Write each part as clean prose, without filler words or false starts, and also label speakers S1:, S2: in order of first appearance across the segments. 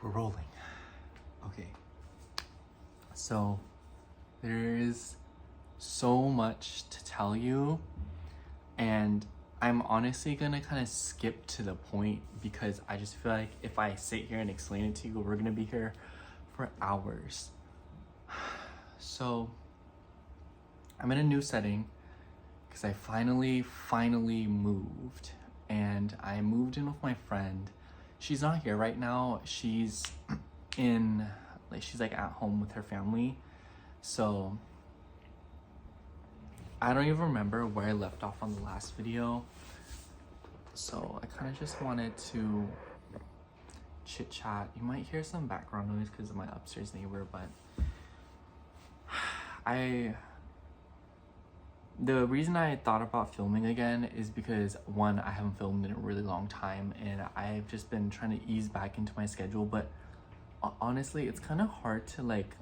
S1: We're rolling. Okay. So there is so much to tell you, and I'm honestly gonna kind of skip to the point because I just feel like if I sit here and explain it to you, we're gonna be here for hours. So I'm in a new setting because I finally moved, and I moved in with my friend. She's not here right now. She's she's like at home with her family. So I don't even remember where I left off on the last video. So I kind of just wanted to chit chat. You might hear some background noise because of my upstairs neighbor, but the reason I thought about filming again is because one, I haven't filmed in a really long time and I've just been trying to ease back into my schedule, but honestly it's kind of hard to like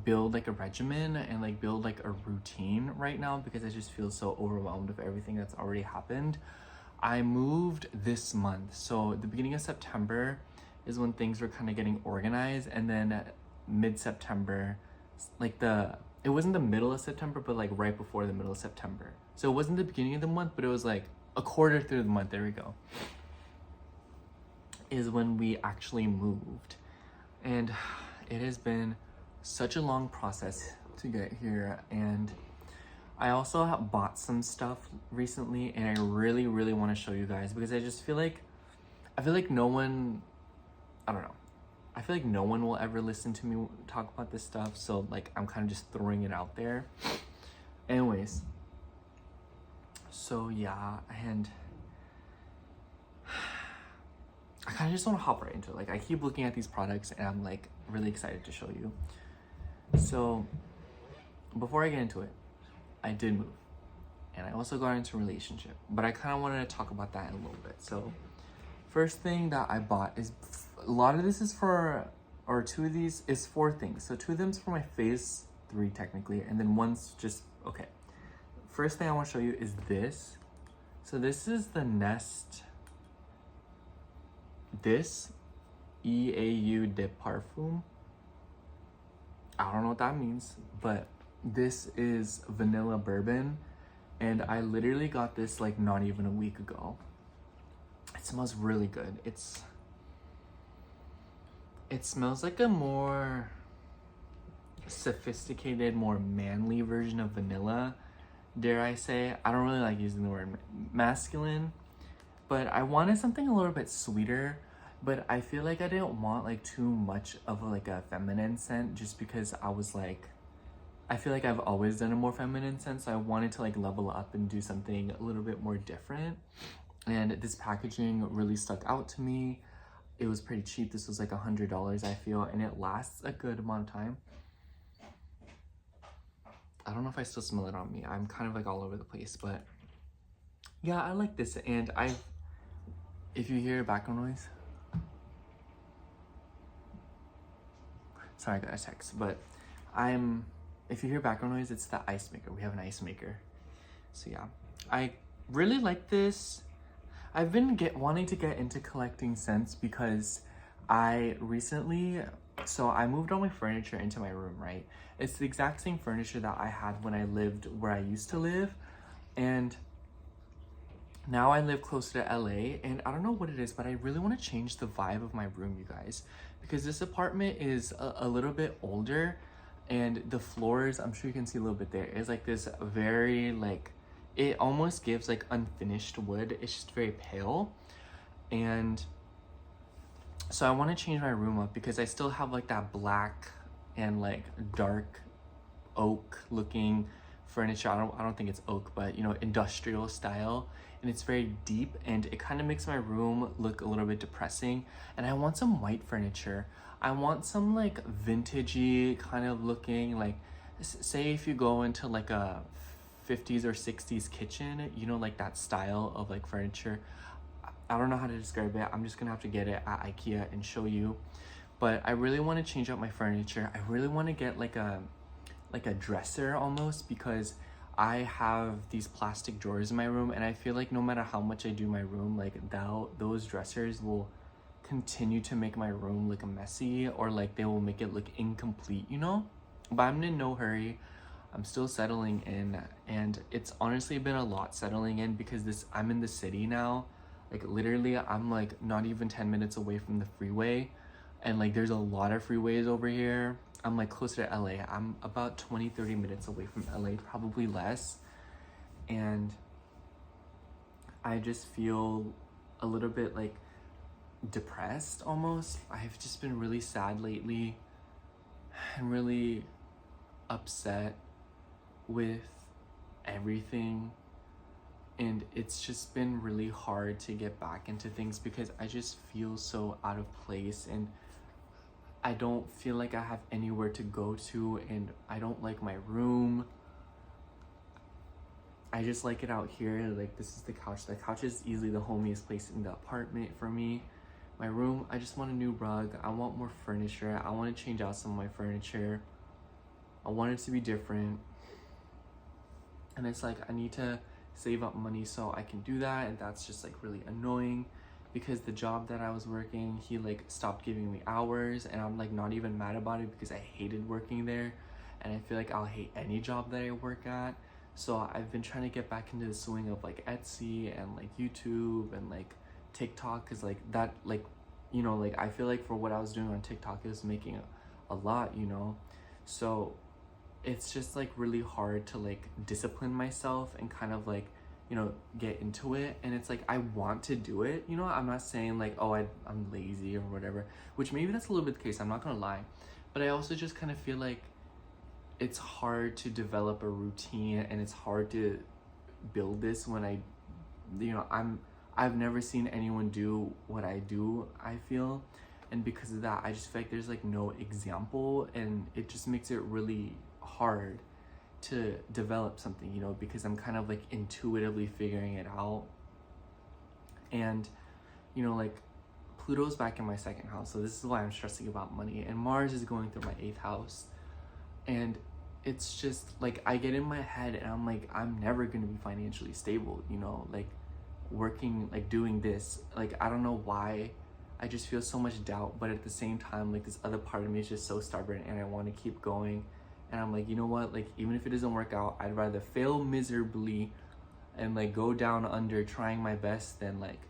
S1: build like a regimen and like build like a routine right now because I just feel so overwhelmed with everything that's already happened. I moved this month, so the beginning of September is when things were kind of getting organized, and then mid-September, it wasn't the middle of September, but like right before the middle of September. So it wasn't the beginning of the month, but it was like a quarter through the month, there we go, is when we actually moved. And it has been such a long process to get here, and I also have bought some stuff recently, and I really want to show you guys because I feel like no one, I don't know, I feel like no one will ever listen to me talk about this stuff, so like I'm kind of just throwing it out there. Anyways, so yeah, and I kind of just want to hop right into it. Like I keep looking at these products and I'm like really excited to show you. So before I get into it, I did move, and I also got into a relationship, but I kind of wanted to talk about that in a little bit. So first thing that I bought is, a lot of this is for, or two of these is 4 things. So 2 of them's for my phase 3 technically, and then one's just, okay. First thing I want to show you is this. So this is the Nest, this EAU de Parfum. I don't know what that means, but this is vanilla bourbon, and I literally got this like not even a week ago. It smells really good. It smells like a more sophisticated, more manly version of vanilla, dare I say. I don't really like using the word masculine, but I wanted something a little bit sweeter, but I feel like I didn't want like too much of like a feminine scent, just because I was like, I feel like I've always done a more feminine scent, so I wanted to like level up and do something a little bit more different. And this packaging really stuck out to me. It was pretty cheap. This was like $100, I feel, and it lasts a good amount of time. I don't know if I still smell it on me. I'm kind of like all over the place, but yeah, I like this. And if you hear background noise, sorry, I got a text, but if you hear background noise, it's the ice maker. We have an ice maker. So yeah, I really like this. I've been wanting to get into collecting scents because I moved all my furniture into my room, right? It's the exact same furniture that I had when I lived where I used to live, and now I live closer to LA, and I don't know what it is, but I really want to change the vibe of my room, you guys, because this apartment is a little bit older, and the floors, I'm sure you can see a little bit there, is like this very like, it almost gives like unfinished wood. It's just very pale. And so I want to change my room up because I still have like that black and like dark oak looking furniture. I don't think it's oak, but you know, industrial style, and it's very deep, and it kind of makes my room look a little bit depressing. And I want some white furniture. I want some like vintagey kind of looking, like say if you go into like a 50s or 60s kitchen, you know, like that style of like furniture. I don't know how to describe it. I'm just gonna have to get it at IKEA and show you. But I really want to change up my furniture. I really want to get like a dresser almost, because I have these plastic drawers in my room, and I feel like no matter how much I do my room, like those dressers will continue to make my room look messy, or like they will make it look incomplete, you know? But I'm in no hurry. I'm still settling in, and it's honestly been a lot settling in because I'm in the city now. Like literally I'm like not even 10 minutes away from the freeway, and like there's a lot of freeways over here. I'm like closer to LA. I'm about 20-30 minutes away from LA, probably less. And I just feel a little bit like depressed almost. I've just been really sad lately and really upset with everything, and it's just been really hard to get back into things because I just feel so out of place, and I don't feel like I have anywhere to go to, and I don't like my room. I just like it out here. Like this is the couch. The couch is easily the homiest place in the apartment for me. My room, I just want a new rug. I want more furniture. I want to change out some of my furniture. I want it to be different. And it's like I need to save up money so I can do that, and that's just like really annoying because the job that I was working, he like stopped giving me hours, and I'm like not even mad about it because I hated working there, and I feel like I'll hate any job that I work at. So I've been trying to get back into the swing of like Etsy and like YouTube and like TikTok, because like that, like, you know, like I feel like for what I was doing on TikTok, it was making a lot, you know. So it's just like really hard to like discipline myself and kind of like, you know, get into it. And it's like I want to do it, you know. I'm not saying like, oh, I'm lazy or whatever, which maybe that's a little bit the case, I'm not gonna lie. But I also just kind of feel like it's hard to develop a routine, and it's hard to build this when I've never seen anyone do what I do, I feel. And because of that, I just feel like there's like no example, and it just makes it really hard to develop something, you know, because I'm kind of like intuitively figuring it out. And, you know, like Pluto's back in my second house, so this is why I'm stressing about money, and Mars is going through my 8th house. And it's just like I get in my head and I'm like, I'm never gonna be financially stable, you know, like working, like doing this, like I don't know why I just feel so much doubt. But at the same time, like this other part of me is just so stubborn, and I want to keep going. And I'm like, you know what, like even if it doesn't work out, I'd rather fail miserably and like go down under trying my best than like,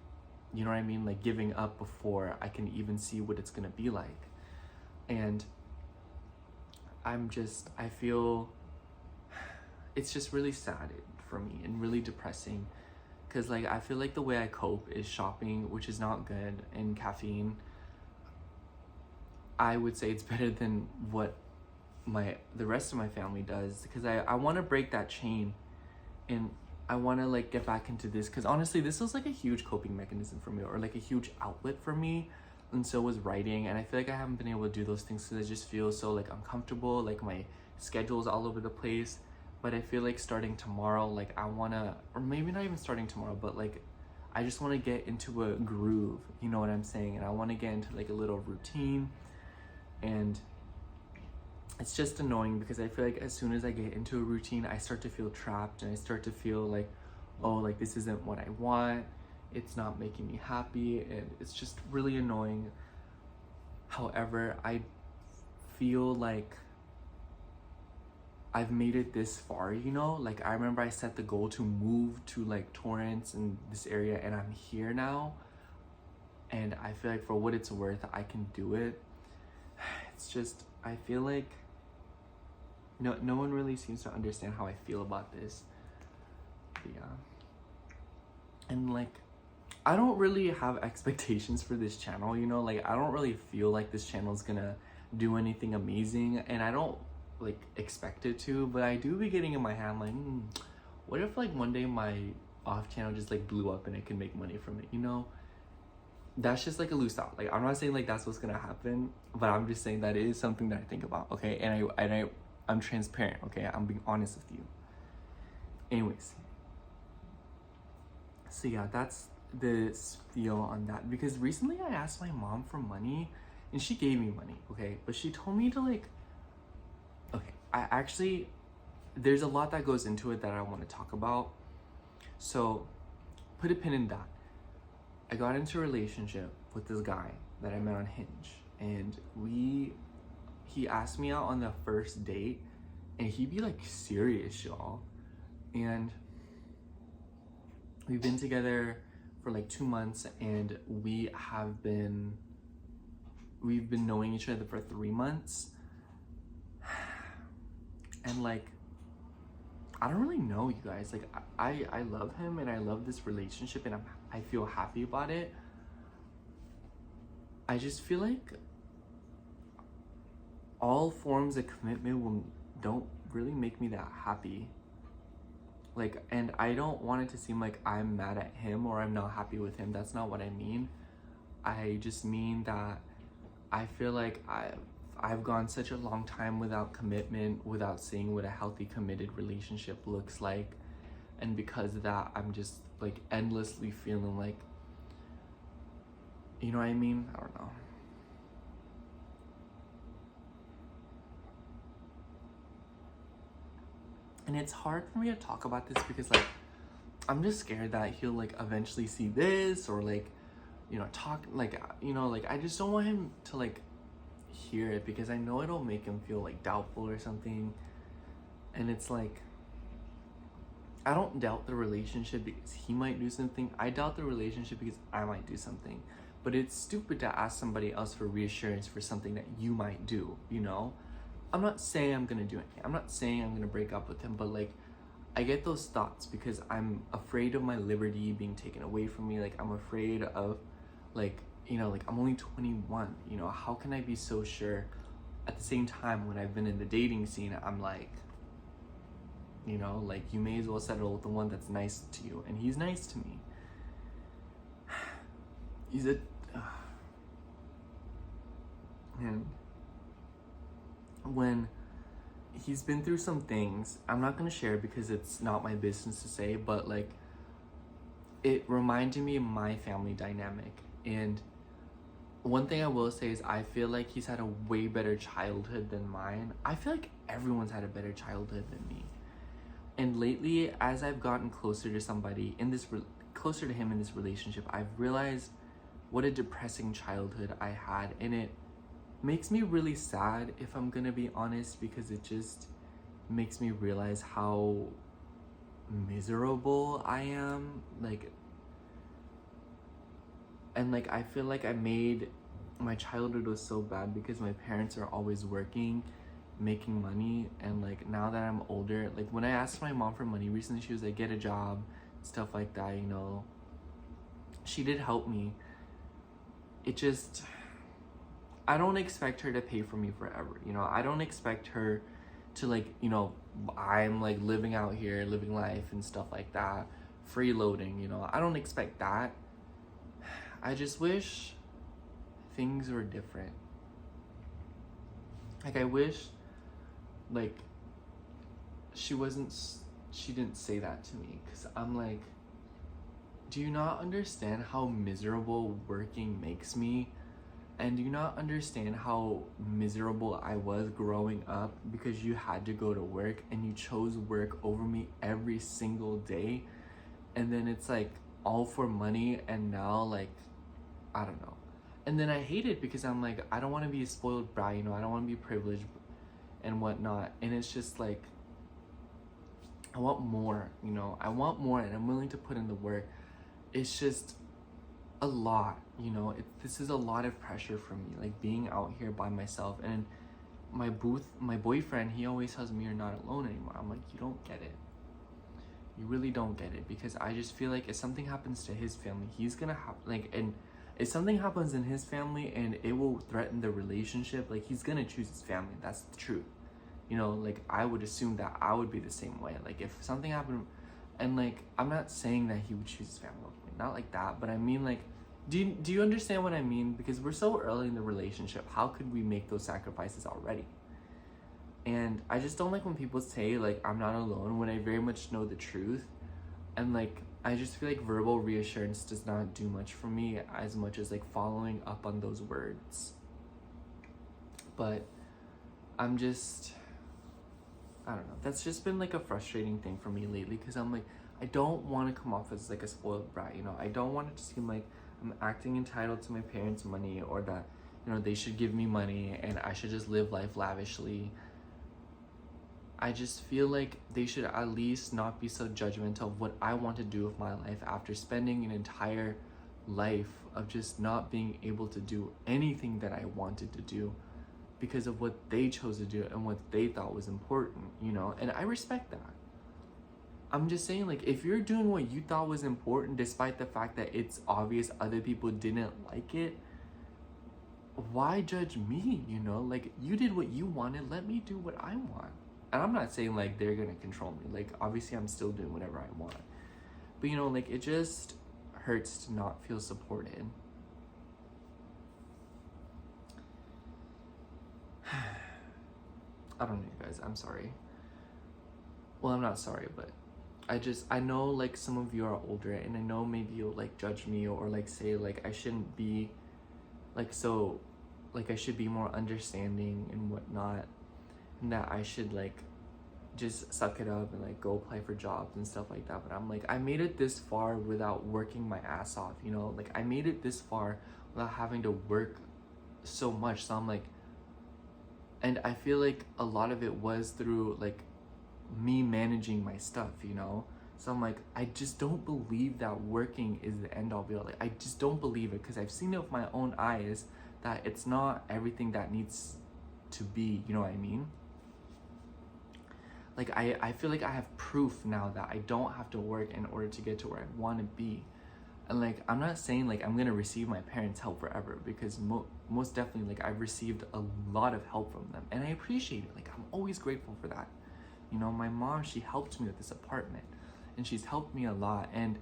S1: you know what I mean, like giving up before I can even see what it's gonna be like. And I feel it's just really sad for me and really depressing, because like I feel like the way I cope is shopping, which is not good, and caffeine. I would say it's better than what the rest of my family does, because I want to break that chain, and I want to like get back into this, because honestly this was like a huge coping mechanism for me, or like a huge outlet for me. And so was writing, and I feel like I haven't been able to do those things because I just feel so like uncomfortable, like my schedule's all over the place. But I feel like starting tomorrow, like I wanna, or maybe not even starting tomorrow, but like I just want to get into a groove, you know what I'm saying? And I want to get into like a little routine. And it's just annoying because I feel like as soon as I get into a routine, I start to feel trapped, and I start to feel like, oh, like this isn't what I want. It's not making me happy, and it's just really annoying. However, I feel like I've made it this far, you know? Like I remember I set the goal to move to like Torrance in this area, and I'm here now. And I feel like for what it's worth, I can do it. It's just, I feel like no one really seems to understand how I feel about this. But yeah. And like, I don't really have expectations for this channel, you know? Like I don't really feel like this channel is gonna do anything amazing, and I don't like expect it to, but I do be getting in my hand like, what if like one day my off channel just like blew up and I can make money from it, you know? That's just like a loose thought. Like I'm not saying like that's what's gonna happen, but I'm just saying that it is something that I think about, okay? And I'm transparent, okay? I'm being honest with you. Anyways, so yeah, that's the spiel on that. Because recently I asked my mom for money, and she gave me money, okay? But she told me to like, okay, I actually, there's a lot that goes into it that I want to talk about. So put a pin in that. I got into a relationship with this guy, that I met on Hinge, and he asked me out on the first date, and he'd be like serious, y'all. And we've been together for like 2 months, and we've been knowing each other for 3 months. And like, I don't really know, you guys. Like, I love him and I love this relationship, and I feel happy about it. I just feel like all forms of commitment don't really make me that happy. Like, and I don't want it to seem like I'm mad at him or I'm not happy with him. That's not what I mean. I just mean that I feel like I've gone such a long time without commitment, without seeing what a healthy, committed relationship looks like. And because of that, I'm just like endlessly feeling like, you know what I mean? I don't know. And it's hard for me to talk about this because like, I'm just scared that he'll like eventually see this, or like, you know, talk like, you know, like I just don't want him to like hear it, because I know it'll make him feel like doubtful or something. And it's like, I don't doubt the relationship because he might do something. I doubt the relationship because I might do something. But it's stupid to ask somebody else for reassurance for something that you might do, you know? I'm not saying I'm gonna do anything. I'm not saying I'm gonna break up with him, but like, I get those thoughts because I'm afraid of my liberty being taken away from me. Like, I'm afraid of, like, you know, like I'm only 21, you know, how can I be so sure? At the same time, when I've been in the dating scene, I'm like, you know, like, you may as well settle with the one that's nice to you. And he's nice to me. He's a... And when he's been through some things, I'm not gonna share because it's not my business to say, but like, it reminded me of my family dynamic. And one thing I will say is I feel like he's had a way better childhood than mine. I feel like everyone's had a better childhood than me. And lately, as I've gotten closer to somebody in this, closer to him in this relationship, I've realized what a depressing childhood I had. And it makes me really sad, if I'm gonna be honest, because it just makes me realize how miserable I am. Like, and like, I feel like my childhood was so bad because my parents are always working, making money. And like, now that I'm older, like when I asked my mom for money recently, she was like, get a job, stuff like that, you know. She did help me. It just, I don't expect her to pay for me forever, you know. I don't expect her to like, you know, I'm like living out here, living life and stuff like that, freeloading, you know. I don't expect that. I just wish things were different. Like, I wish, like, she didn't say that to me, because I'm like, do you not understand how miserable working makes me? And do you not understand how miserable I was growing up because you had to go to work and you chose work over me every single day? And then it's like all for money, and now like, I don't know. And then I hate it because I'm like, I don't want to be a spoiled brat, you know, I don't want to be privileged and whatnot. And it's just like, I want more, you know, I want more, and I'm willing to put in the work. It's just a lot, you know. This is a lot of pressure for me, like being out here by myself. And my boyfriend, he always tells me, you're not alone anymore. I'm like, you don't get it. You really don't get it, because I just feel like if something happens to his family, he's gonna have like, and if something happens in his family and it will threaten the relationship, like, he's gonna choose his family. That's the truth, you know. Like, I would assume that I would be the same way. Like, if something happened, and like, I'm not saying that he would choose his family over me, not like that, but I mean, like, do you understand what I mean? Because we're so early in the relationship, how could we make those sacrifices already? And I just don't like when people say like, I'm not alone, when I very much know the truth. And like, I just feel like verbal reassurance does not do much for me as much as like following up on those words. But I'm just, I don't know, that's just been like a frustrating thing for me lately, because I'm like, I don't want to come off as like a spoiled brat, you know. I don't want it to seem like I'm acting entitled to my parents' money, or that, you know, they should give me money and I should just live life lavishly. I just feel like they should at least not be so judgmental of what I want to do with my life after spending an entire life of just not being able to do anything that I wanted to do because of what they chose to do and what they thought was important, you know? And I respect that. I'm just saying, like, if you're doing what you thought was important despite the fact that it's obvious other people didn't like it, why judge me, you know? Like, you did what you wanted, let me do what I want. And I'm not saying like they're gonna control me. Like, obviously I'm still doing whatever I want. But you know, like, it just hurts to not feel supported. I don't know, you guys, I'm sorry. Well, I'm not sorry, but I know like some of you are older, and I know maybe you'll like judge me or like say like I shouldn't be like so, like I should be more understanding and whatnot, and that I should like just suck it up and like go apply for jobs and stuff like that. But I'm like, I made it this far without working my ass off, you know? Like, I made it this far without having to work so much. So I'm like, and I feel like a lot of it was through like me managing my stuff, you know? So I'm like, I just don't believe that working is the end all be all. Like, I just don't believe it, because I've seen it with my own eyes that it's not everything that needs to be, you know what I mean? Like, I feel like I have proof now that I don't have to work in order to get to where I want to be. And like, I'm not saying like I'm gonna receive my parents' help forever, because most definitely, like, I've received a lot of help from them and I appreciate it. Like, I'm always grateful for that. You know, my mom, she helped me with this apartment and she's helped me a lot. And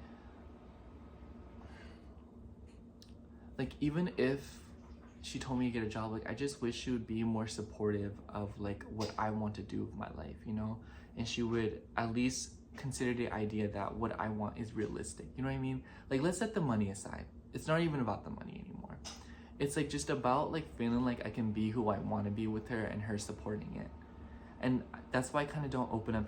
S1: like, even if she told me to get a job, like, I just wish she would be more supportive of like what I want to do with my life, you know? And she would at least consider the idea that what I want is realistic, you know what I mean? Like, let's set the money aside. It's not even about the money anymore. It's like just about like feeling like I can be who I want to be with her and her supporting it. And that's why I kind of don't open up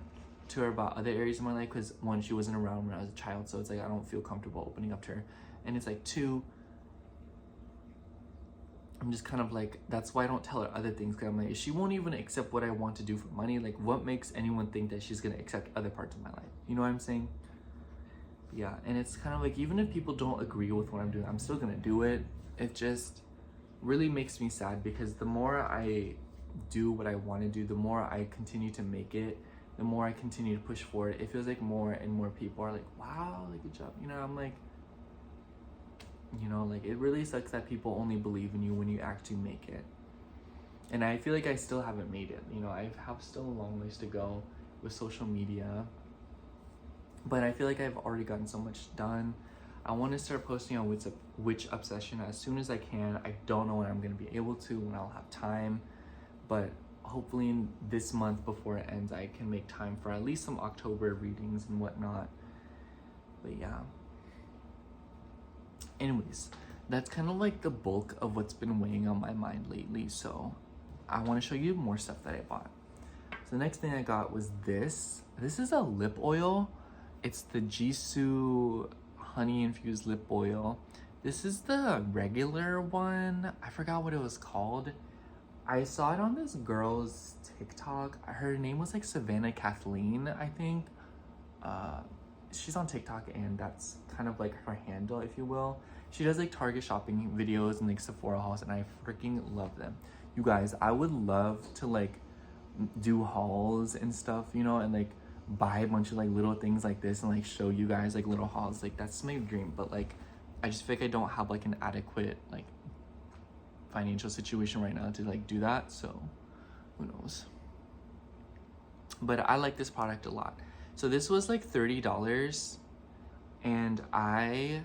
S1: to her about other areas of my life, because one, she wasn't around when I was a child, so it's like I don't feel comfortable opening up to her. And it's like, two, I'm just kind of like, that's why I don't tell her other things, because I'm like, she won't even accept what I want to do for money. Like, what makes anyone think that she's gonna accept other parts of my life? You know what I'm saying? Yeah, and it's kind of like, even if people don't agree with what I'm doing, I'm still gonna do it. It just really makes me sad, because the more I do what I want to do, the more I continue to make it, the more I continue to push forward. It feels like more and more people are like, wow, like, good job. You know, I'm like, you know, like, it really sucks that people only believe in you when you actually make it. And I feel like I still haven't made it. You know, I have still a long ways to go with social media, but I feel like I've already gotten so much done. I want to start posting on Witch Obsession as soon as I can. I don't know when I'm going to be able to, when I'll have time, but hopefully in this month before it ends, I can make time for at least some October readings and whatnot. But yeah. Anyways, that's kind of like the bulk of what's been weighing on my mind lately. So I want to show you more stuff that I bought. So the next thing I got was this. This is a lip oil. It's the Jisoo honey infused lip oil. This is the regular one. I forgot what it was called. I saw it on this girl's TikTok. Her name was like Savannah Kathleen, I think. She's on TikTok, and that's kind of like her handle, if you will. She does like Target shopping videos and like Sephora hauls, and I freaking love them. You guys, I would love to like do hauls and stuff, you know, and like buy a bunch of like little things like this and like show you guys like little hauls. Like, that's my dream. But like, I just feel like I don't have like an adequate like financial situation right now to like do that, so who knows. But I like this product a lot. So this was like $30, and I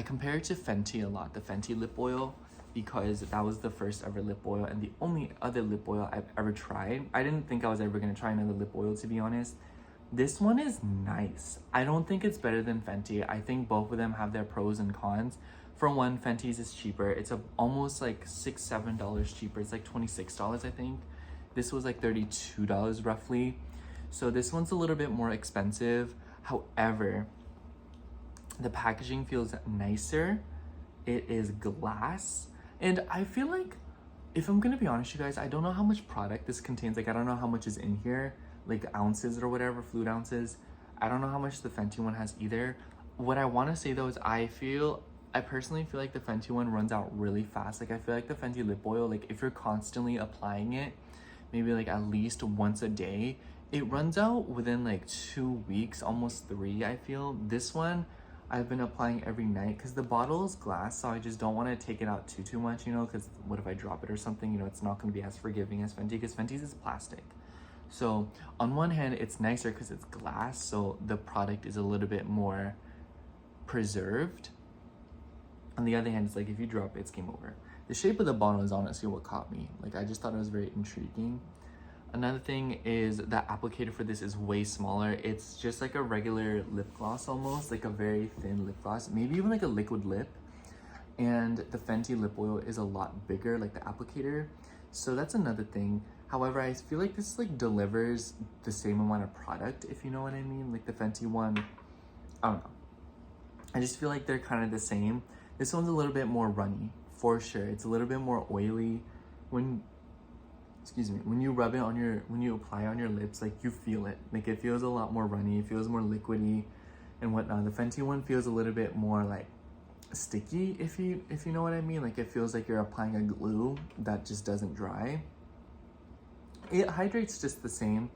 S1: compare it to Fenty a lot, the Fenty lip oil, because that was the first ever lip oil and the only other lip oil I've ever tried. I didn't think I was ever gonna try another lip oil, to be honest. This one is nice. I don't think it's better than Fenty. I think both of them have their pros and cons. For one, Fenty's is cheaper. It's almost like $6-7 cheaper. It's like $26, I think. This was like $32 roughly. So this one's a little bit more expensive. However, The packaging feels nicer. It is glass. And I feel like, if I'm gonna be honest, you guys, I don't know how much product this contains. Like, I don't know how much is in here, like ounces or whatever, fluid ounces. I don't know how much the Fenty one has either. What I want to say though is I personally feel like the Fenty one runs out really fast. Like, I feel like the Fenty lip oil, like if you're constantly applying it, maybe like at least once a day, it runs out within like 2 weeks, almost 3, I feel. This one, I've been applying every night because the bottle is glass, so I just don't want to take it out too much, you know, because what if I drop it or something? You know, it's not going to be as forgiving as Fenty, because Fenty's is plastic. So on one hand, it's nicer because it's glass, so the product is a little bit more preserved. On the other hand, it's like if you drop it, it's game over. The shape of the bottle is honestly what caught me. Like, I just thought it was very intriguing. Another thing is the applicator for this is way smaller. It's just like a regular lip gloss almost, like a very thin lip gloss, maybe even like a liquid lip. And the Fenty lip oil is a lot bigger, like the applicator. So that's another thing. However, I feel like this like delivers the same amount of product, if you know what I mean. Like the Fenty one, I don't know. I just feel like they're kind of the same. This one's a little bit more runny, for sure. It's a little bit more oily. When you rub it on when you apply it on your lips, like you feel it. Like it feels a lot more runny, it feels more liquidy and whatnot. The Fenty one feels a little bit more like sticky, if you know what I mean. Like it feels like you're applying a glue that just doesn't dry. It hydrates just the same.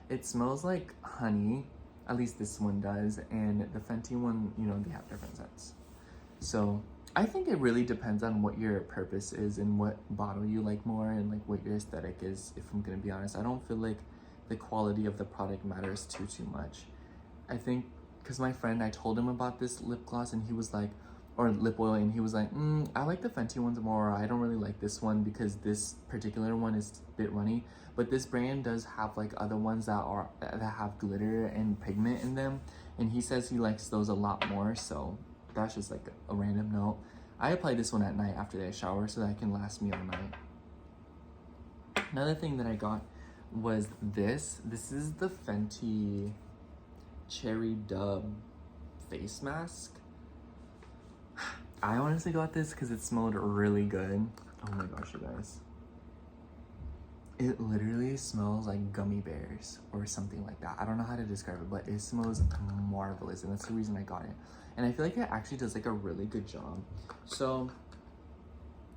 S1: It smells like honey, at least this one does, and the Fenty one, you know, they have different scents. So I think it really depends on what your purpose is and what bottle you like more and like what your aesthetic is, if I'm gonna be honest. I don't feel like the quality of the product matters too much. I think because my friend, I told him about this lip gloss and he was like, or lip oil, and he was like, I like the Fenty ones more. I don't really like this one because this particular one is a bit runny. But this brand does have like other ones that have glitter and pigment in them, and he says he likes those a lot more. So that's just like a random note. I apply this one at night after I shower so that it can last me all night. Another thing that I got was this. This is the Fenty Cherry Dub face mask. I honestly got this because it smelled really good. Oh my gosh, you guys. It literally smells like gummy bears or something like that. I don't know how to describe it, but it smells marvelous, and that's the reason I got it. And I feel like it actually does like a really good job. So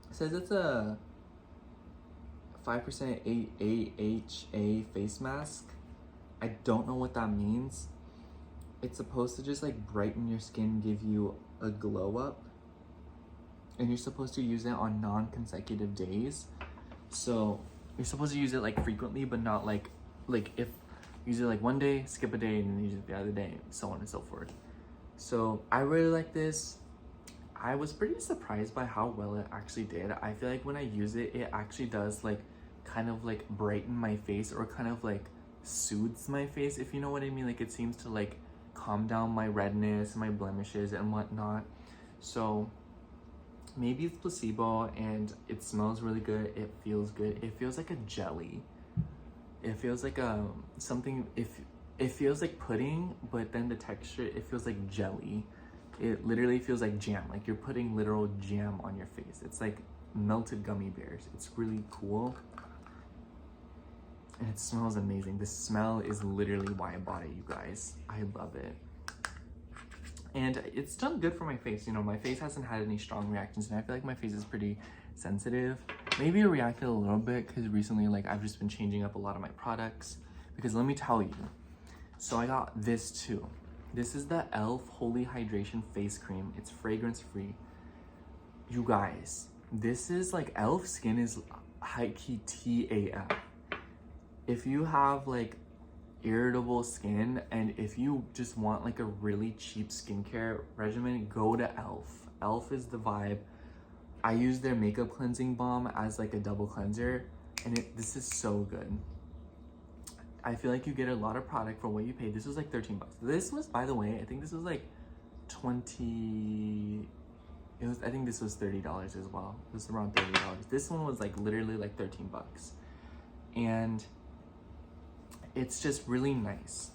S1: it says it's a 5% AHA face mask. I don't know what that means. It's supposed to just like brighten your skin, give you a glow up, and you're supposed to use it on non-consecutive days. So you're supposed to use it like frequently, but not like if use it like one day, skip a day, and then use it the other day, so on and so forth. So I really like this. I was pretty surprised by how well it actually did. I feel like when I use it, it actually does like kind of like brighten my face, or kind of like soothes my face, if you know what I mean. Like it seems to like calm down my redness, my blemishes and whatnot. So maybe it's placebo, and it smells really good. It feels good. It feels like a jelly. It feels like something, it feels like pudding, but then the texture, it feels like jelly. It literally feels like jam, like you're putting literal jam on your face. It's like melted gummy bears. It's really cool. And it smells amazing. The smell is literally why I bought it, you guys. I love it. And it's done good for my face. You know, my face hasn't had any strong reactions, and I feel like my face is pretty sensitive. Maybe it reacted a little bit because recently, like, I've just been changing up a lot of my products. Because let me tell you, so I got this too. This is the e.l.f. Holy Hydration Face Cream. It's fragrance free. You guys, this is like, e.l.f. skin is high-key TAF. If you have like irritable skin, and if you just want like a really cheap skincare regimen, go to e.l.f. e.l.f. is the vibe. I use their makeup cleansing balm as like a double cleanser, and this is so good. I feel like you get a lot of product for what you pay. This was like 13 bucks. This was, by the way, I think this was like 20, I think this was $30 as well. It was around $30. This one was like literally like 13 bucks. And it's just really nice.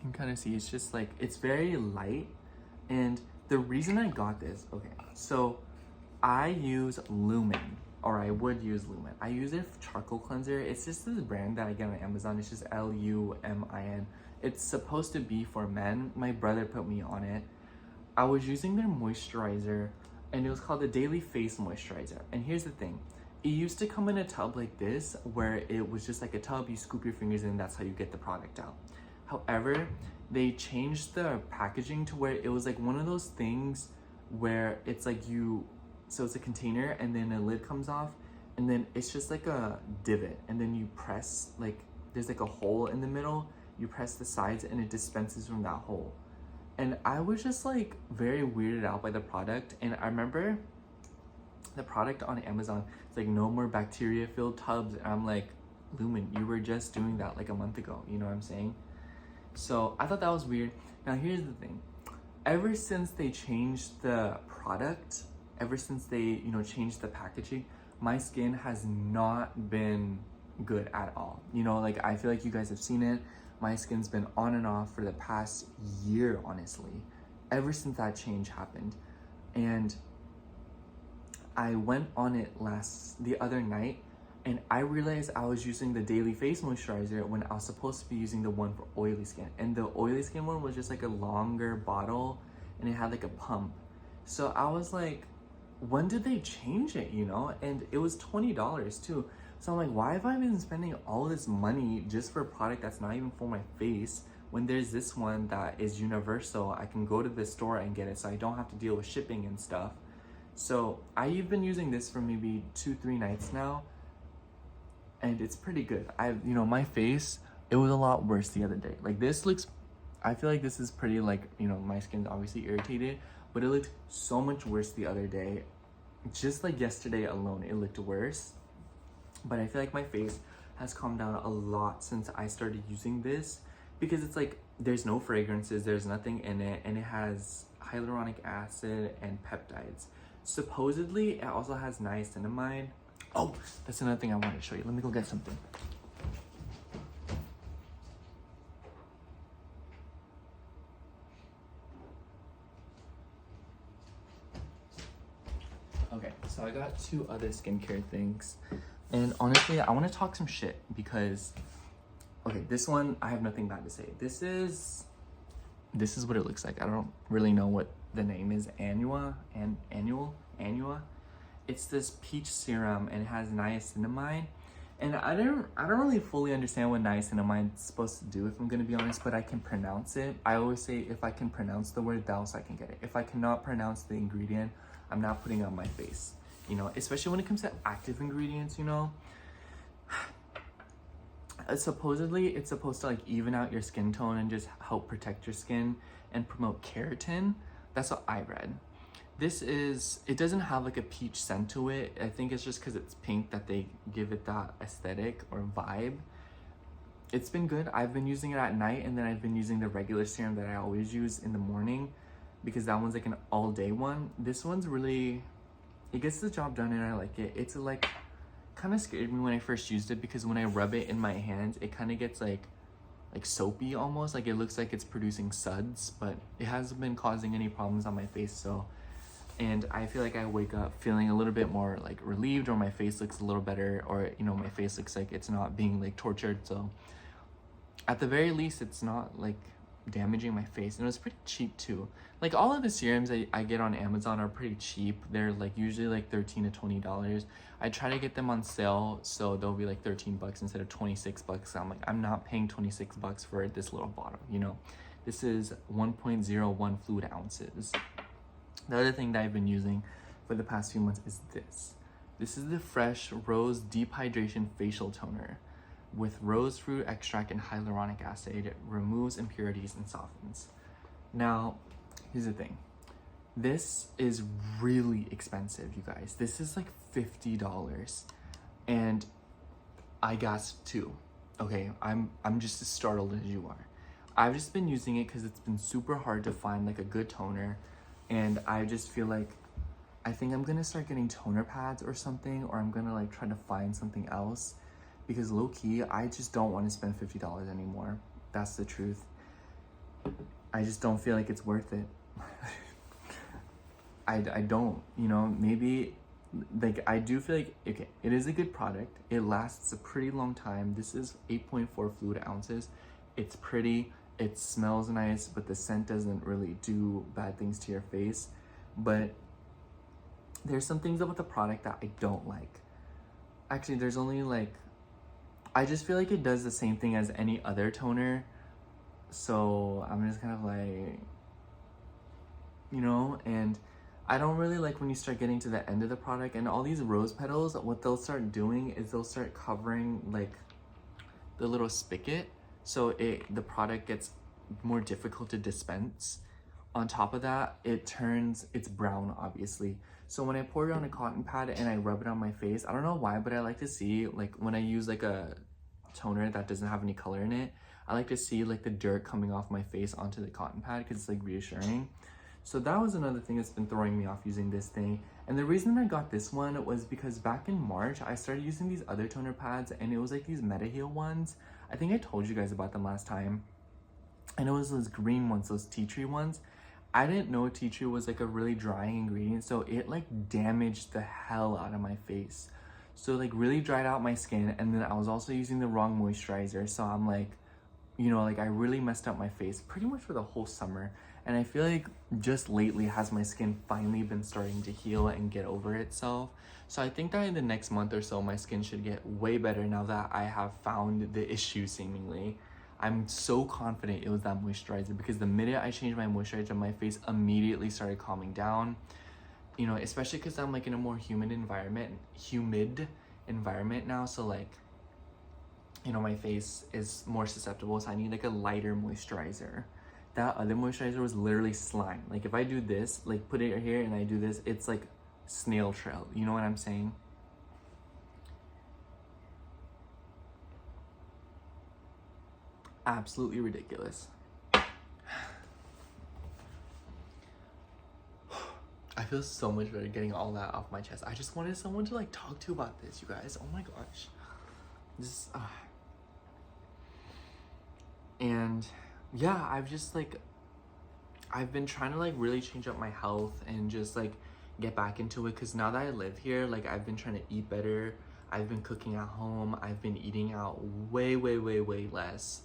S1: can kind of see, it's just like, it's very light. And the reason I got this, okay, so I use Lumin, or I would use Lumin. I use their charcoal cleanser. It's just this brand that I get on Amazon. It's just Lumin. It's supposed to be for men. My brother put me on it. I was using their moisturizer, and it was called the Daily Face Moisturizer. And here's the thing. It used to come in a tub like this, where it was just like a tub, you scoop your fingers in, that's how you get the product out. However, they changed the packaging to where it was like one of those things where it's like so it's a container and then a lid comes off, and then it's just like a divot, and then you press, like there's like a hole in the middle, you press the sides and it dispenses from that hole. And I was just like very weirded out by the product. And I remember the product on Amazon, it's like no more bacteria filled tubs, and I'm like, Lumin, you were just doing that like a month ago, you know what I'm saying? So I thought that was weird. Now here's the thing, ever since they changed the product, ever since they changed the packaging, my skin has not been good at all. Like I feel like you guys have seen it, my skin's been on and off for the past year, honestly, ever since that change happened. And I went on it the other night, and I realized I was using the Daily Face Moisturizer when I was supposed to be using the one for oily skin. And the oily skin one was just like a longer bottle, and it had like a pump. So I was like, when did they change it, And it was $20 too. So I'm like, why have I been spending all this money just for a product that's not even for my face, when there's this one that is universal? I can go to the store and get it, so I don't have to deal with shipping and stuff. So I've been using this for maybe 2-3 nights now, and it's pretty good. My face, it was a lot worse the other day. Like this looks, I feel like this is pretty, like, my skin's obviously irritated, but it looked so much worse the other day. Just like yesterday alone, it looked worse. But I feel like my face has calmed down a lot since I started using this, because it's like, there's no fragrances, there's nothing in it, and it has hyaluronic acid and peptides. Supposedly, it also has niacinamide. Oh, that's another thing I wanted to show you. Let me go get something. Okay, so I got 2 other skincare things. And honestly, I want to talk some shit because, okay, this one, I have nothing bad to say. This is what it looks like. I don't really know what the name is. Anua. It's this peach serum, and it has niacinamide. And I don't really fully understand what niacinamide is supposed to do, if I'm gonna be honest, but I can pronounce it. I always say, if I can pronounce the word, else I can get it. If I cannot pronounce the ingredient, I'm not putting it on my face. Especially when it comes to active ingredients, supposedly it's supposed to like even out your skin tone and just help protect your skin and promote keratin. That's what I read. It doesn't have like a peach scent to it. I think it's just because it's pink that they give it that aesthetic or vibe. It's been good. I've been using it at night, and then I've been using the regular serum that I always use in the morning, because that one's like an all-day one. This one's really, it gets the job done, and I like it. It's like, kind of scared me when I first used it, because when I rub it in my hands, it kind of gets like soapy almost. Like it looks like it's producing suds, but it hasn't been causing any problems on my face. So, and I feel like I wake up feeling a little bit more like relieved, or my face looks a little better, or my face looks like it's not being like tortured. So at the very least, it's not like damaging my face. And it was pretty cheap too. Like all of the serums I get on Amazon are pretty cheap. They're like usually like $13 to $20. I try to get them on sale, so they'll be like $13 instead of $26. So I'm like, I'm not paying $26 for this little bottle, This is 1.01 fluid ounces. The other thing that I've been using for the past few months is this. This is the Fresh Rose Deep Hydration Facial Toner with rose fruit extract and hyaluronic acid. It removes impurities and softens. Now, here's the thing. This is really expensive, you guys. This is like $50, and I gasped too. Okay, I'm just as startled as you are. I've just been using it because it's been super hard to find like a good toner, and I just feel like I think I'm gonna start getting toner pads or something, or I'm gonna like try to find something else, because low-key I just don't want to spend $50 anymore. That's the truth. I just don't feel like it's worth it. I don't, you know, maybe, like, I do feel like, okay, it is a good product. It lasts a pretty long time. This is 8.4 fluid ounces. It's pretty, it smells nice, but the scent doesn't really do bad things to your face. But there's some things about the product that I don't like. Actually, there's only like, I just feel like it does the same thing as any other toner. So I'm just kind of like, you know, and I don't really like when you start getting to the end of the product and all these rose petals, what they'll start doing is they'll start covering like the little spigot. So the product gets more difficult to dispense. On top of that, it's brown, obviously. So when I pour it on a cotton pad and I rub it on my face, I don't know why, but I like to see, like when I use like a toner that doesn't have any color in it, I like to see like the dirt coming off my face onto the cotton pad because it's like reassuring. So that was another thing that's been throwing me off using this thing. And the reason I got this one was because back in March, I started using these other toner pads and it was like these MetaHeal ones. I think I told you guys about them last time. And it was those green ones, those tea tree ones. I didn't know tea tree was like a really drying ingredient, so it like damaged the hell out of my face. So like really dried out my skin, and then I was also using the wrong moisturizer. So I'm like, you know, like I really messed up my face pretty much for the whole summer. And I feel like just lately has my skin finally been starting to heal and get over itself. So I think that in the next month or so, my skin should get way better now that I have found the issue seemingly. I'm so confident it was that moisturizer because the minute I changed my moisturizer, my face immediately started calming down. You know, especially because I'm like in a more humid environment now. So like, you know, my face is more susceptible, so I need like a lighter moisturizer. That other moisturizer was literally slime. Like if I do this, like put it here and I do this, it's like snail trail. You know what I'm saying? Absolutely ridiculous. I feel so much better getting all that off my chest. I just wanted someone to like talk to about this, you guys. Oh my gosh. This and yeah, I've been trying to like really change up my health and just like get back into it because now that I live here, like I've been trying to eat better. I've been cooking at home. I've been eating out way less.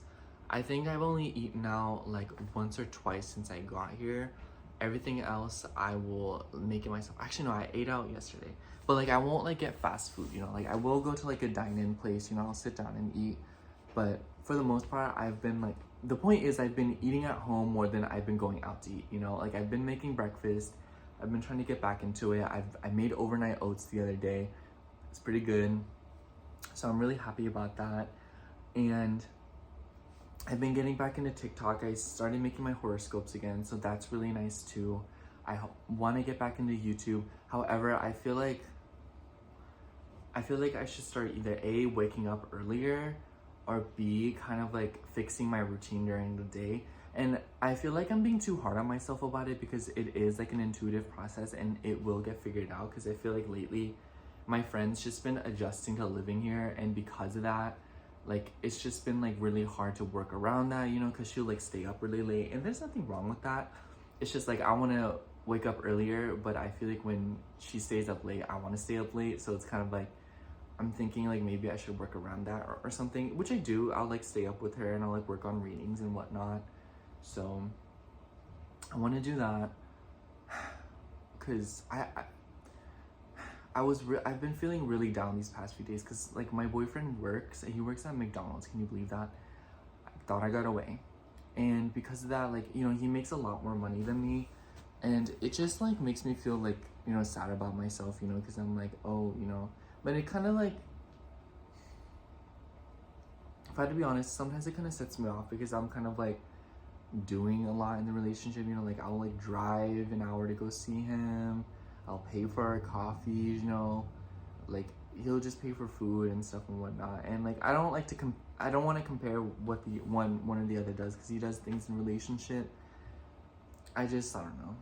S1: I think I've only eaten out like once or twice since I got here. Everything else I will make it myself. Actually no, I ate out yesterday. But like I won't like get fast food, you know, like I will go to like a dine-in place, you know, I'll sit down and eat. But for the most part, I've been like, the point is I've been eating at home more than I've been going out to eat, you know, like I've been making breakfast. I've been trying to get back into it. I made overnight oats the other day. It's pretty good. So I'm really happy about that. And I've been getting back into TikTok. I started making my horoscopes again, so that's really nice too. I want to get back into YouTube. However, I feel like I should start either A, waking up earlier, or B, kind of like fixing my routine during the day. And I feel like I'm being too hard on myself about it because it is like an intuitive process and it will get figured out, because I feel like lately my friends just been adjusting to living here, and because of that, like it's just been like really hard to work around that, you know, because she'll like stay up really late, and there's nothing wrong with that. It's just like I want to wake up earlier, but I feel like when she stays up late, I want to stay up late. So it's kind of like I'm thinking like maybe I should work around that or something, which I do. I'll like stay up with her and I'll like work on readings and whatnot. So I want to do that because I've been feeling really down these past few days because like my boyfriend he works at McDonald's. Can you believe that? I thought I got away. And because of that, like, you know, he makes a lot more money than me, and it just like makes me feel like, you know, sad about myself, you know, because I'm like, oh, you know, but it kind of like, if I had to be honest, sometimes it kind of sets me off because I'm kind of like doing a lot in the relationship, you know, like I'll like drive an hour to go see him. I'll pay for our coffees, you know, like he'll just pay for food and stuff and whatnot. And like I don't like to I don't want to compare what the one or the other does, because he does things in relationship. I don't know.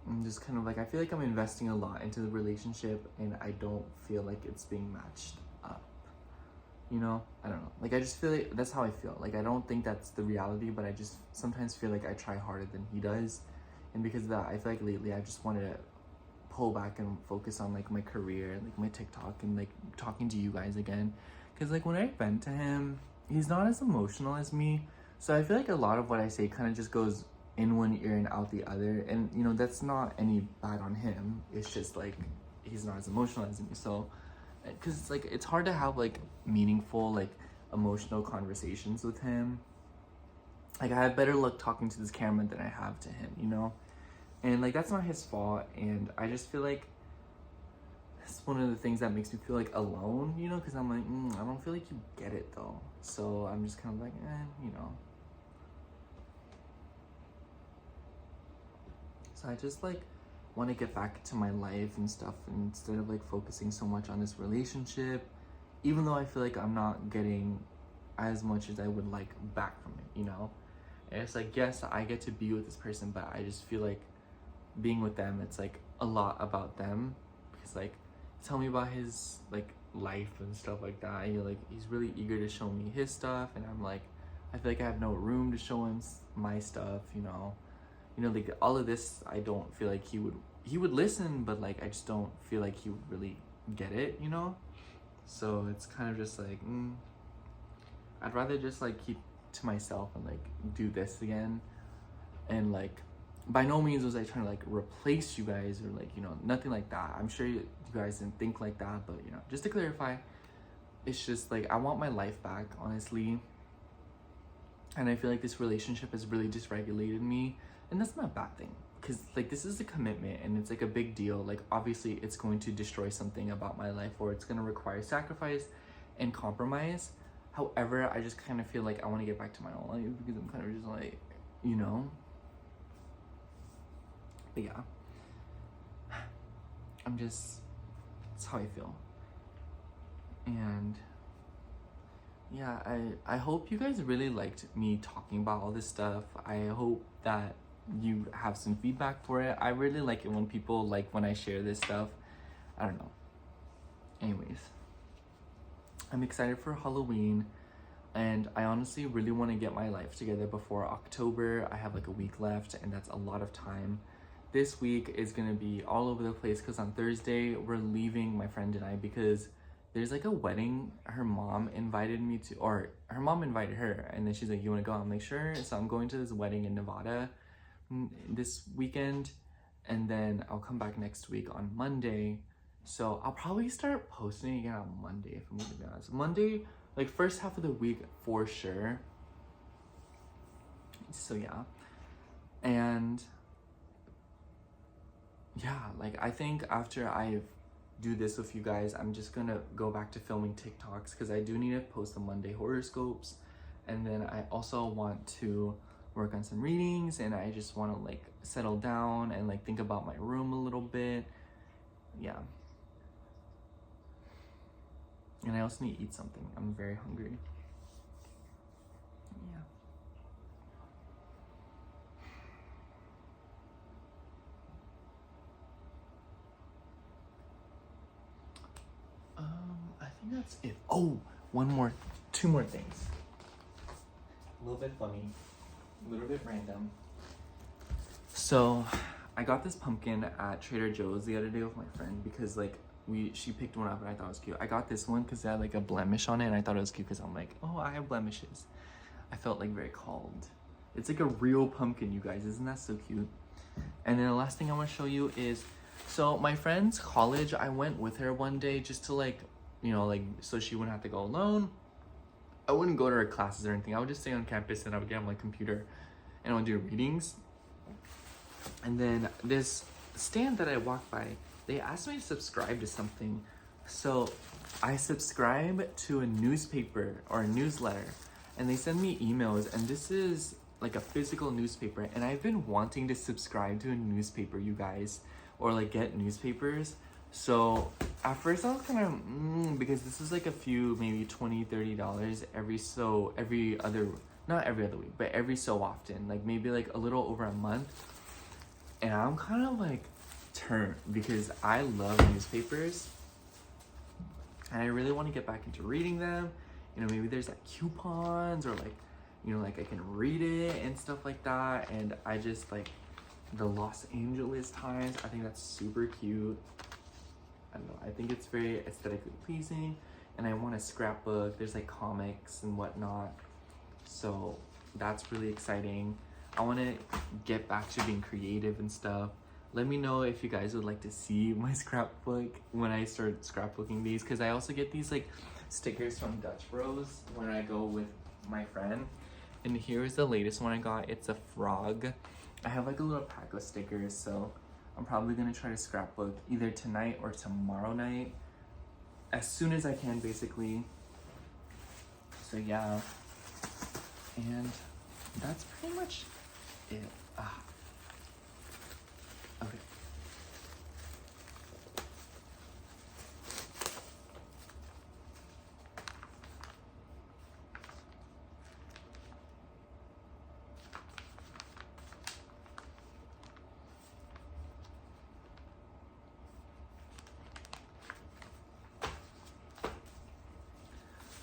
S1: I'm just kind of like, I feel like I'm investing a lot into the relationship and I don't feel like it's being matched up, you know? I don't know. Like, I just feel like that's how I feel. Like, I don't think that's the reality, but I just sometimes feel like I try harder than he does. And because of that, I feel like lately I just wanted to pull back and focus on like my career, like my TikTok, and like talking to you guys again. Because like when I vent to him, he's not as emotional as me. So I feel like a lot of what I say kind of just goes in one ear and out the other. And you know, that's not any bad on him. It's just like he's not as emotional as me. So because it's like it's hard to have like meaningful, like emotional conversations with him. Like I have better luck talking to this camera than I have to him, you know? And like that's not his fault, and I just feel like it's one of the things that makes me feel like alone, you know, because I'm like, I don't feel like you get it though. So I'm just kind of like, you know. So I just like want to get back to my life and stuff, and instead of like focusing so much on this relationship, even though I feel like I'm not getting as much as I would like back from it, you know. And it's like, yes, I get to be with this person, but I just feel like being with them, it's like a lot about them, because like tell me about his like life and stuff like that. He's really eager to show me his stuff, and I'm like, I feel like I have no room to show him my stuff, you know, like all of this. I don't feel like he would listen, but like I just don't feel like he would really get it, you know. So it's kind of just like I'd rather just like keep to myself and like do this again. And like by no means was I trying to like replace you guys or like, you know, nothing like that. I'm sure you guys didn't think like that, but you know, just to clarify, it's just like I want my life back, honestly. And I feel like this relationship has really dysregulated me, and that's not a bad thing, because like this is a commitment and it's like a big deal. Like obviously it's going to destroy something about my life, or it's going to require sacrifice and compromise. However, I just kind of feel like I want to get back to my own life, because I'm kind of just like, you know. But yeah, that's how I feel. And yeah, I hope you guys really liked me talking about all this stuff. I hope that you have some feedback for it. I really like it when people like when I share this stuff. I don't know. Anyways, I'm excited for Halloween, and I honestly really want to get my life together before October. I have like a week left, and that's a lot of time. This week is gonna be all over the place, because on Thursday we're leaving, my friend and I, because there's like a wedding her mom invited me to, or her mom invited her, and then she's like, you want to go? I'm like, sure. So I'm going to this wedding in Nevada this weekend, and then I'll come back next week on Monday. So I'll probably start posting again on Monday, if I'm gonna be honest. Monday, like first half of the week for sure. So yeah. And yeah, like I think after I do this with you guys, I'm just gonna go back to filming TikToks, because I do need to post the Monday horoscopes, and then I also want to work on some readings, and I just want to like settle down and like think about my room a little bit. Yeah. And I also need to eat something. I'm very hungry. Yeah. I think that's it. Oh, two more things. A little bit funny, a little bit random. So, I got this pumpkin at Trader Joe's the other day with my friend, because like she picked one up and I thought it was cute. I got this one because it had like a blemish on it, and I thought it was cute because I'm like, oh, I have blemishes. I felt like very called. It's like a real pumpkin, you guys. Isn't that so cute? And then the last thing I want to show you is, so my friend's college, I went with her one day just to like, you know, like so she wouldn't have to go alone. I wouldn't go to her classes or anything. I would just stay on campus, and I would get on my computer and I would do readings. And then this stand that I walked by, they asked me to subscribe to something. So I subscribe to a newspaper or a newsletter, and they send me emails, and this is like a physical newspaper, and I've been wanting to subscribe to a newspaper, you guys, or like get newspapers. So at first I was kind of because this is like a few, maybe $20-$30 every other, not every other week, but every so often, like maybe like a little over a month. And I'm kind of like turned, because I love newspapers and I really want to get back into reading them you know, maybe there's like coupons or like, you know, like I can read it and stuff like that. And I just like the Los Angeles Times. I think that's super cute. I don't know. I think it's very aesthetically pleasing, and I want a scrapbook. There's like comics and whatnot, so that's really exciting. I want to get back to being creative and stuff. Let me know if you guys would like to see my scrapbook when I start scrapbooking these, because I also get these like stickers from Dutch Bros when I go with my friend. And here's the latest one I got. It's a frog. I have like a little pack of stickers, so I'm probably gonna try to scrapbook either tonight or tomorrow night, as soon as I can, basically. So yeah, and that's pretty much it. Okay.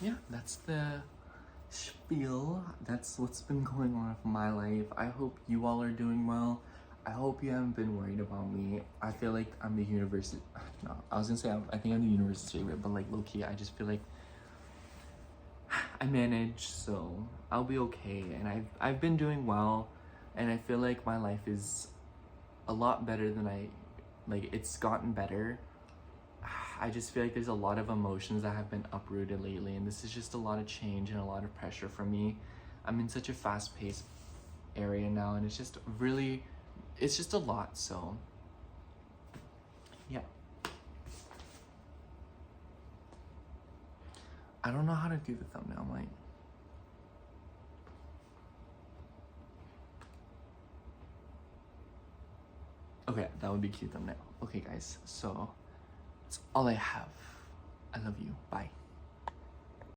S1: Yeah, that's the spiel. That's what's been going on with my life. I hope you all are doing well. I hope you haven't been worried about me. I feel like I'm the university. No, I was gonna say I think I'm the university's favorite, but like low key, I just feel like I manage, so I'll be okay. And I've been doing well, and I feel like my life is a lot better than it's gotten better. I just feel like there's a lot of emotions that have been uprooted lately, and this is just a lot of change and a lot of pressure for me. I'm in such a fast-paced area now, and it's just a lot, so yeah. I don't know how to do the thumbnail, like. Okay, that would be cute thumbnail. Okay guys, so that's all I have. I love you. Bye.